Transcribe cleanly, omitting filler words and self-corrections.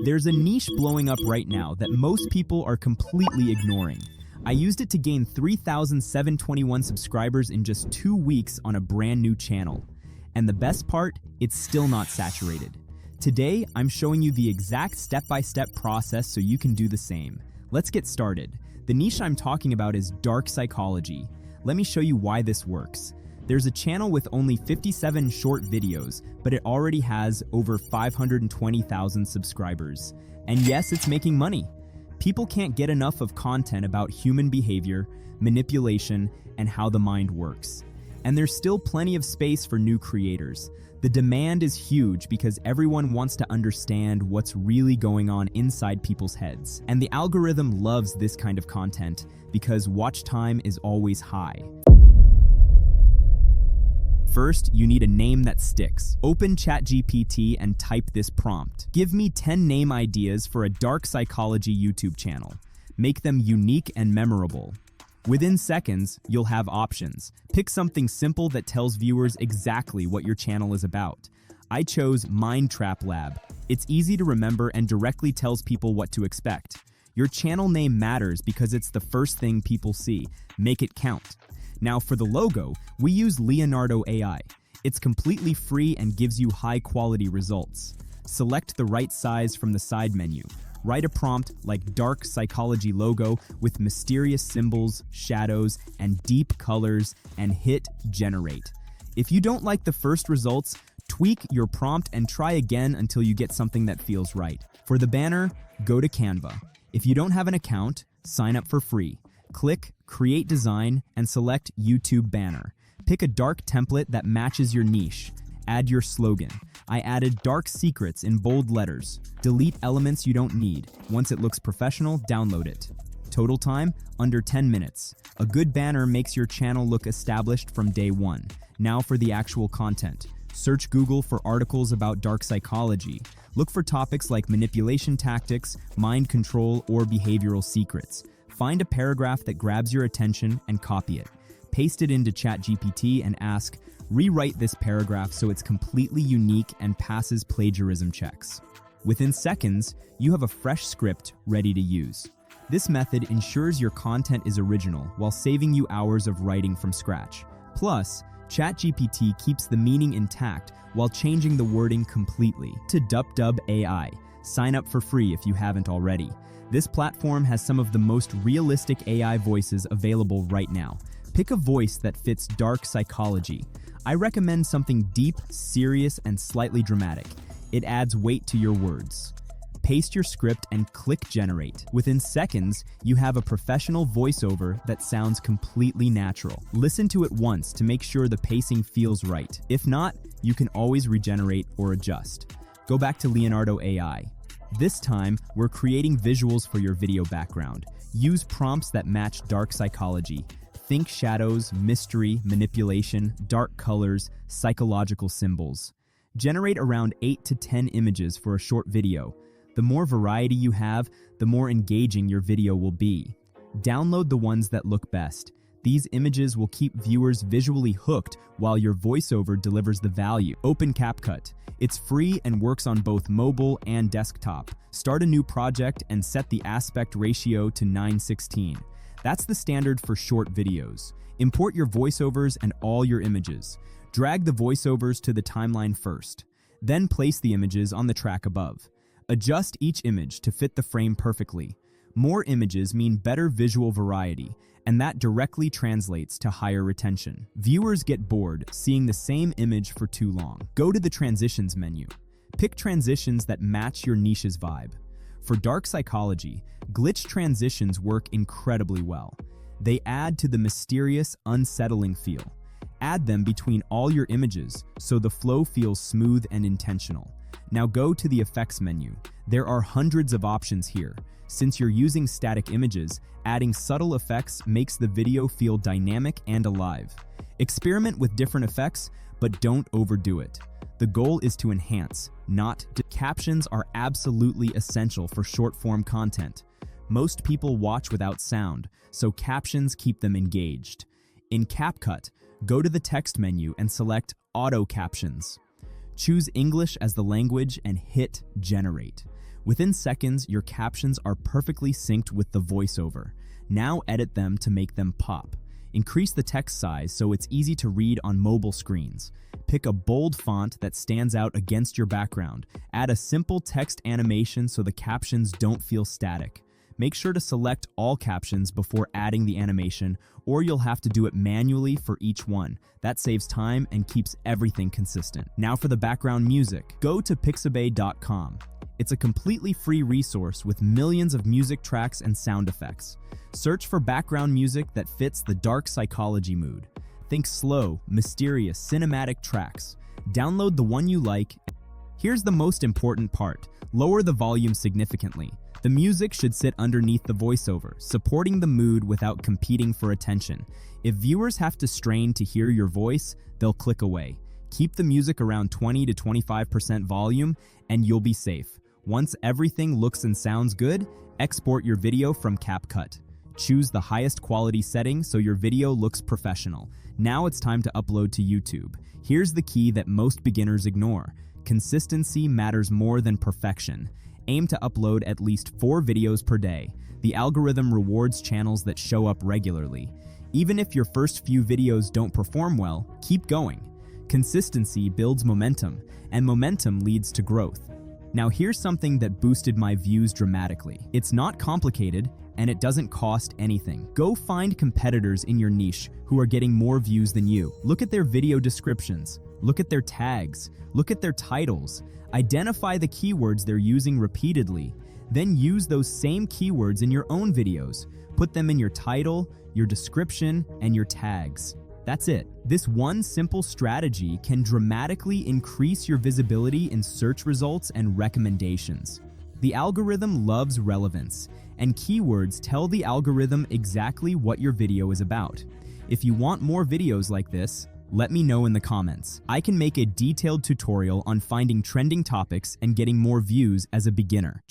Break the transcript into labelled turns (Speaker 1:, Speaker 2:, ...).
Speaker 1: There's a niche blowing up right now that most people are completely ignoring. I used it to gain 3,721 subscribers in just 2 weeks on a brand new channel. And the best part, it's still not saturated. Today, I'm showing you the exact step-by-step process so you can do the same. Let's get started. The niche I'm talking about is dark psychology. Let me show you why this works. There's a channel with only 57 short videos, but it already has over 520,000 subscribers. And yes, it's making money. People can't get enough of content about human behavior, manipulation, and how the mind works. And there's still plenty of space for new creators. The demand is huge because everyone wants to understand what's really going on inside people's heads. And the algorithm loves this kind of content because watch time is always high. First, you need a name that sticks. Open ChatGPT and type this prompt. Give me 10 name ideas for a dark psychology YouTube channel. Make them unique and memorable. Within seconds, you'll have options. Pick something simple that tells viewers exactly what your channel is about. I chose Mind Trap Lab. It's easy to remember and directly tells people what to expect. Your channel name matters because it's the first thing people see. Make it count. Now for the logo, we use Leonardo AI. It's completely free and gives you high-quality results. Select the right size from the side menu. Write a prompt like dark psychology logo with mysterious symbols, shadows, and deep colors, and hit generate. If you don't like the first results, tweak your prompt and try again until you get something that feels right. For the banner, go to Canva. If you don't have an account, sign up for free. Click Create Design and select YouTube Banner. Pick a dark template that matches your niche. Add your slogan. I added dark secrets in bold letters. Delete elements you don't need. Once it looks professional, download it. Total time, under 10 minutes. A good banner makes your channel look established from day one. Now for the actual content. Search Google for articles about dark psychology. Look for topics like manipulation tactics, mind control, or behavioral secrets. Find a paragraph that grabs your attention and copy it. Paste it into ChatGPT and ask, rewrite this paragraph so it's completely unique and passes plagiarism checks. Within seconds, you have a fresh script ready to use. This method ensures your content is original while saving you hours of writing from scratch. Plus, ChatGPT keeps the meaning intact while changing the wording completely. To DupDub AI, sign up for free if you haven't already. This platform has some of the most realistic AI voices available right now. Pick a voice that fits dark psychology. I recommend something deep, serious, and slightly dramatic. It adds weight to your words. Paste your script and click Generate. Within seconds, you have a professional voiceover that sounds completely natural. Listen to it once to make sure the pacing feels right. If not, you can always regenerate or adjust. Go back to Leonardo AI. This time, we're creating visuals for your video background. Use prompts that match dark psychology. Think shadows, mystery, manipulation, dark colors, psychological symbols. Generate around 8 to 10 images for a short video. The more variety you have, the more engaging your video will be. Download the ones that look best. These images will keep viewers visually hooked while your voiceover delivers the value. Open CapCut. It's free and works on both mobile and desktop. Start a new project and set the aspect ratio to 9:16. That's the standard for short videos. Import your voiceovers and all your images. Drag the voiceovers to the timeline first. Then place the images on the track above. Adjust each image to fit the frame perfectly. More images mean better visual variety, and that directly translates to higher retention. Viewers get bored seeing the same image for too long. Go to the Transitions menu. Pick transitions that match your niche's vibe. For dark psychology, glitch transitions work incredibly well. They add to the mysterious, unsettling feel. Add them between all your images so the flow feels smooth and intentional. Now go to the Effects menu. There are hundreds of options here. Since you're using static images, adding subtle effects makes the video feel dynamic and alive. Experiment with different effects, but don't overdo it. The goal is to enhance, not to. Captions are absolutely essential for short-form content. Most people watch without sound, so captions keep them engaged. In CapCut, go to the text menu and select Auto Captions. Choose English as the language and hit Generate. Within seconds, your captions are perfectly synced with the voiceover. Now edit them to make them pop. Increase the text size so it's easy to read on mobile screens. Pick a bold font that stands out against your background. Add a simple text animation so the captions don't feel static. Make sure to select all captions before adding the animation, or you'll have to do it manually for each one. That saves time and keeps everything consistent. Now for the background music. Go to pixabay.com. It's a completely free resource with millions of music tracks and sound effects. Search for background music that fits the dark psychology mood. Think slow, mysterious, cinematic tracks. Download the one you like. Here's the most important part. Lower the volume significantly. The music should sit underneath the voiceover, supporting the mood without competing for attention. If viewers have to strain to hear your voice, they'll click away. Keep the music around 20 to 25% volume, and you'll be safe. Once everything looks and sounds good, export your video from CapCut. Choose the highest quality setting so your video looks professional. Now it's time to upload to YouTube. Here's the key that most beginners ignore. Consistency matters more than perfection. Aim to upload at least 4 videos per day. The algorithm rewards channels that show up regularly. Even if your first few videos don't perform well, keep going. Consistency builds momentum, and momentum leads to growth. Now here's something that boosted my views dramatically. It's not complicated, and it doesn't cost anything. Go find competitors in your niche who are getting more views than you. Look at their video descriptions. Look at their tags. Look at their titles. Identify the keywords they're using repeatedly. Then use those same keywords in your own videos. Put them in your title, your description, and your tags. That's it. This one simple strategy can dramatically increase your visibility in search results and recommendations. The algorithm loves relevance, and keywords tell the algorithm exactly what your video is about. If you want more videos like this, let me know in the comments. I can make a detailed tutorial on finding trending topics and getting more views as a beginner.